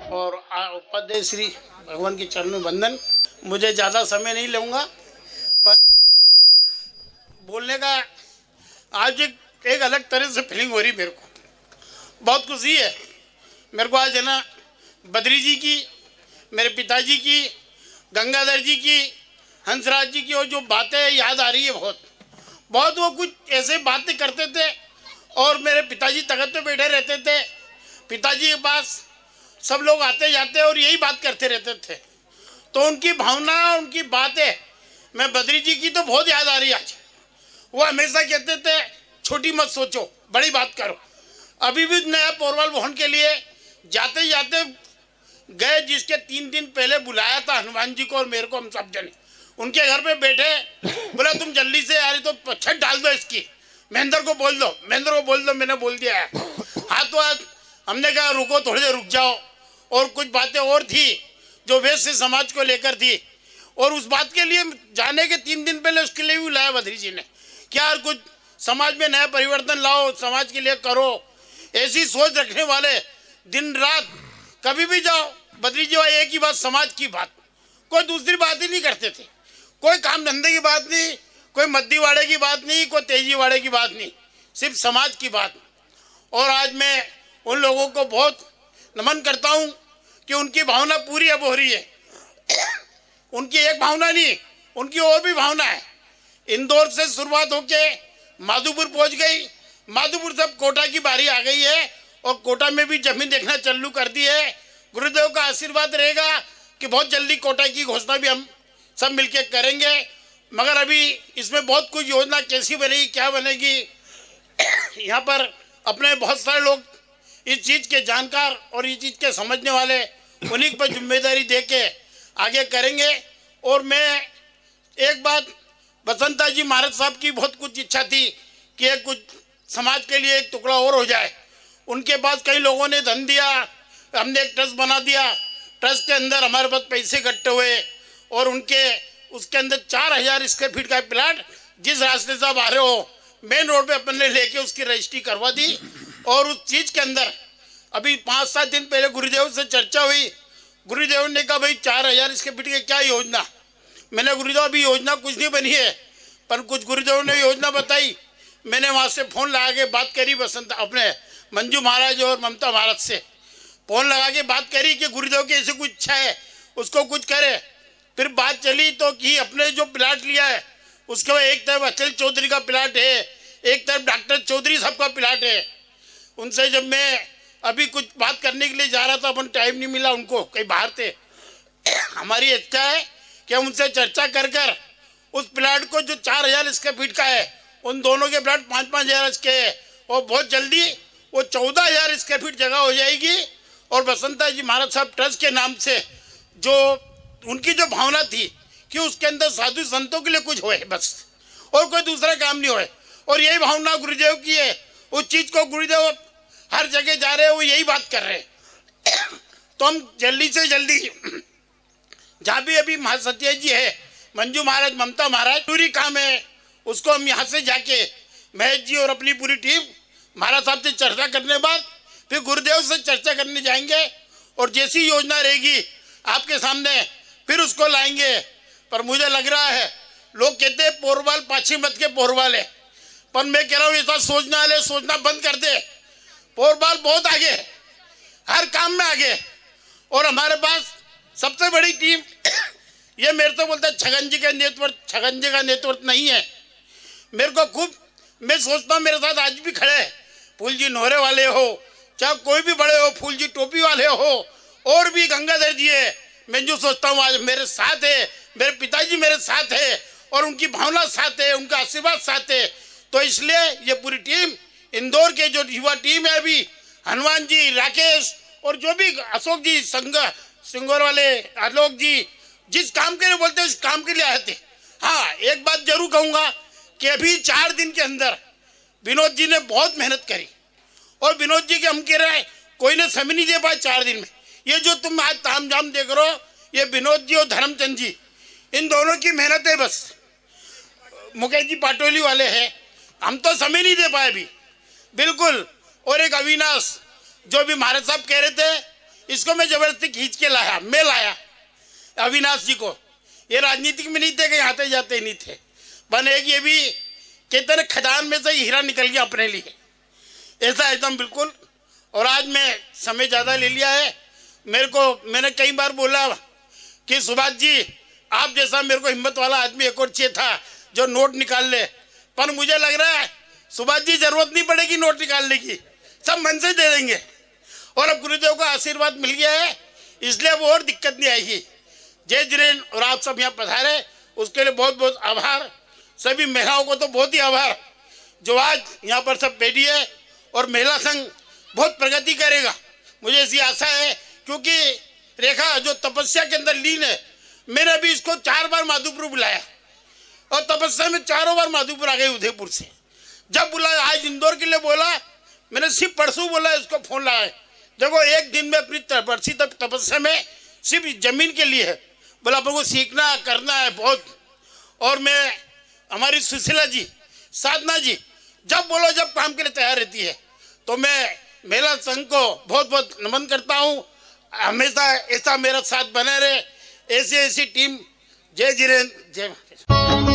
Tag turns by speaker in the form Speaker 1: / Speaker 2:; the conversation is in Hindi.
Speaker 1: और उपाध्याय श्री भगवान के चरणों में वंदन। मुझे ज़्यादा समय नहीं लूँगा, पर बोलने का आज एक अलग तरह से फीलिंग हो रही मेरे को। बहुत खुशी है मेरे को आज, है ना, बद्री जी की, मेरे पिताजी की, गंगाधर जी की, हंसराज जी की, और जो बातें याद आ रही है बहुत बहुत। वो कुछ ऐसे बातें करते थे और मेरे पिताजी तख्त पे बैठे रहते थे, पिताजी के पास सब लोग आते जाते और यही बात करते रहते थे। तो उनकी भावना, उनकी बातें, मैं बद्री जी की तो बहुत याद आ रही है आज। वो हमेशा कहते थे छोटी मत सोचो, बड़ी बात करो। अभी भी नया पोरवाल भवन के लिए जाते जाते गए, जिसके 3 दिन पहले बुलाया था हनुमान जी को और मेरे को, हम सब जने उनके घर पे बैठे, बोला तुम जल्दी से आ रही तो छत डाल दो इसकी, महेंद्र को बोल दो, महेंद्र को बोल दो। मैंने बोल दिया है। हाथों हाथ हमने कहा रुको, थोड़ी देर रुक जाओ। और कुछ बातें और थी जो वैश्य समाज को लेकर थी, और उस बात के लिए जाने के 3 दिन पहले उसके लिए भी बुलाया बद्री जी ने। क्या यार कुछ समाज में नया परिवर्तन लाओ, समाज के लिए करो। ऐसी सोच रखने वाले दिन रात कभी भी जाओ, बद्री जी एक ही बात, समाज की बात, कोई दूसरी बात ही नहीं करते थे। कोई काम धंधे की बात नहीं, कोई मद्दीवाड़े की बात नहीं, कोई तेजीवाड़े की बात नहीं, सिर्फ समाज की बात। और आज मैं उन लोगों को बहुत नमन करता हूं कि उनकी भावना पूरी अब हो रही है। उनकी एक भावना नहीं, उनकी और भी भावना है। इंदौर से शुरुआत होके माधोपुर पहुंच गई, माधोपुर से कोटा की बारी आ गई है, और कोटा में भी जमीन देखना चालू कर दी है। गुरुदेव का आशीर्वाद रहेगा कि बहुत जल्दी कोटा की घोषणा भी हम सब मिलके करेंगे। मगर अभी इसमें बहुत कुछ योजना कैसी बनेगी, क्या बनेगी, यहाँ पर अपने बहुत सारे लोग इस चीज़ के जानकार और इस चीज़ के समझने वाले, उन्हीं पर जिम्मेदारी दे के आगे करेंगे। और मैं एक बात, बसंता जी महाराज साहब की बहुत कुछ इच्छा थी कि एक कुछ समाज के लिए एक टुकड़ा और हो जाए। उनके पास कई लोगों ने धन दिया, हमने एक ट्रस्ट बना दिया। ट्रस्ट के अंदर हमारे पास पैसे इकट्ठे हुए और उसके अंदर 4000 स्क्वायर फीट का प्लाट, जिस रास्ते से आप आ रहे हो मेन रोड पे अपन ने लेके उसकी रजिस्ट्री करवा दी। और उस चीज़ के अंदर अभी 5-7 दिन पहले गुरुदेव से चर्चा हुई। गुरुदेव ने कहा भाई 4000 स्क्वायर फीट की क्या योजना। मैंने गुरुदेव अभी योजना कुछ नहीं बनी है, पर कुछ गुरुदेव ने योजना बताई। मैंने वहाँ से फ़ोन लगा के बात करी, बसंत अपने मंजू महाराज और ममता महाराज से फ़ोन लगा के बात करी कि गुरुदेव की ऐसी कुछ इच्छा है, उसको कुछ करे। फिर बात चली तो कि अपने जो प्लाट लिया है उसके बाद एक तरफ अचल चौधरी का प्लाट है, एक तरफ डॉक्टर चौधरी साहब का प्लाट है। उनसे जब मैं अभी कुछ बात करने के लिए जा रहा था, अपन टाइम नहीं मिला, उनको कहीं बाहर थे। हमारी इच्छा है कि हम उनसे चर्चा कर उस प्लाट को जो 4000 स्क्वायर फीट का है, उन दोनों के प्लाट 5-5 के है, और बहुत जल्दी वो 14000 स्क्वायर फीट जगह हो जाएगी। और बसंता जी महाराज साहब ट्रस्ट के नाम से जो उनकी जो भावना थी कि उसके अंदर साधु संतों के लिए कुछ होए बस, और कोई दूसरा काम नहीं होए। और यही भावना गुरुदेव की है। उस चीज़ को गुरुदेव हर जगह जा रहे हैं, वो यही बात कर रहे हैं। तो हम जल्दी से जल्दी, जहाँ भी अभी महासत्य जी है, मंजू महाराज, ममता महाराज, पूरी काम है, उसको हम यहाँ से जाके महेश जी और अपनी पूरी टीम महाराज साहब से चर्चा करने बाद फिर गुरुदेव से चर्चा करने जाएंगे, और जैसी योजना रहेगी आपके सामने फिर उसको लाएंगे। पर मुझे लग रहा है, लोग कहते हैं पोरवाल पाछी मत के पोरवाल है, पर मैं कह रहा हूँ ऐसा सोचना बंद कर दे। पोरवाल बहुत आगे है, हर काम में आगे। और हमारे पास सबसे बड़ी टीम ये मेरे तो बोलता है छगन जी का नेतृत्व नहीं है। मेरे को खूब, मैं सोचता हूँ मेरे साथ आज भी खड़े हैं, फूल जी नोहरे वाले हो, चाहे कोई भी बड़े हो, फूल जी टोपी वाले हो, और भी गंगाधर जी है। मैं जो सोचता हूँ आज मेरे साथ है, मेरे पिताजी मेरे साथ है, और उनकी भावना साथ है, उनका आशीर्वाद साथ है। तो इसलिए ये पूरी टीम, इंदौर के जो युवा टीम है, अभी हनुमान जी, राकेश, और जो भी अशोक जी, सिंगोर वाले आलोक जी, जिस काम के लिए बोलते हैं उस काम के लिए आए थे। हाँ, एक बात जरूर कहूँगा कि अभी 4 दिन के अंदर विनोद जी ने बहुत मेहनत करी, और विनोद जी के हम कह रहे हैं कोई ने समय नहीं दे पाया 4 दिन में। ये जो तुम आज ताम झाम देख रहे हो, ये विनोद जी और धर्मचंद जी, इन दोनों की मेहनत है बस। मुकेश जी पाटोली वाले हैं, हम तो समय नहीं दे पाए अभी बिल्कुल। और एक अविनाश, जो भी महाराज साहब कह रहे थे इसको मैं जबरदस्ती खींच के लाया, मैं लाया अविनाश जी को। ये राजनीतिक में नहीं थे, कहीं आते जाते नहीं थे। बन एक ये भी कहते हैं खदान में से हीरा निकल गया अपने लिए, ऐसा एकदम बिल्कुल। और आज मैं समय ज़्यादा ले लिया है, मैंने कई बार बोला कि सुभाष जी आप जैसा मेरे को हिम्मत वाला आदमी एक और चाहिए था जो नोट निकाल ले, पर मुझे लग रहा है सुभाष जी जरूरत नहीं पड़ेगी नोट निकालने की, सब मन से दे देंगे। और अब गुरुदेव का आशीर्वाद मिल गया है, इसलिए अब और दिक्कत नहीं आएगी। जय जिनेन्द्र, और आप सब यहाँ पधारे उसके लिए बहुत बहुत आभार। सभी महिलाओं को तो बहुत ही आभार जो आज यहाँ पर सब बैठी है। और महिला संघ बहुत प्रगति करेगा, मुझे ऐसी आशा है, क्योंकि रेखा जो तपस्या के अंदर लीन है, मैंने अभी इसको 4 बार माधोपुर बुलाया और तपस्या में 4 बार माधोपुर आ गई उदयपुर से। जब बुलाया, आज इंदौर के लिए बोला, मैंने सिर्फ परसों बोला इसको फोन लगाए, देखो एक दिन में अपनी बरसी तक तपस्या में सिर्फ जमीन के लिए है, बोला आपको सीखना करना है बहुत। और मैं हमारी सुशीला जी, साधना जी जब बोलो जब काम के लिए तैयार रहती है, तो मैं महिला संघ को बहुत बहुत नमन करता हूँ। हमेशा ऐसा मेरा साथ बने रहे, ऐसी टीम। जय जिनेन्द्र, जय महाराज।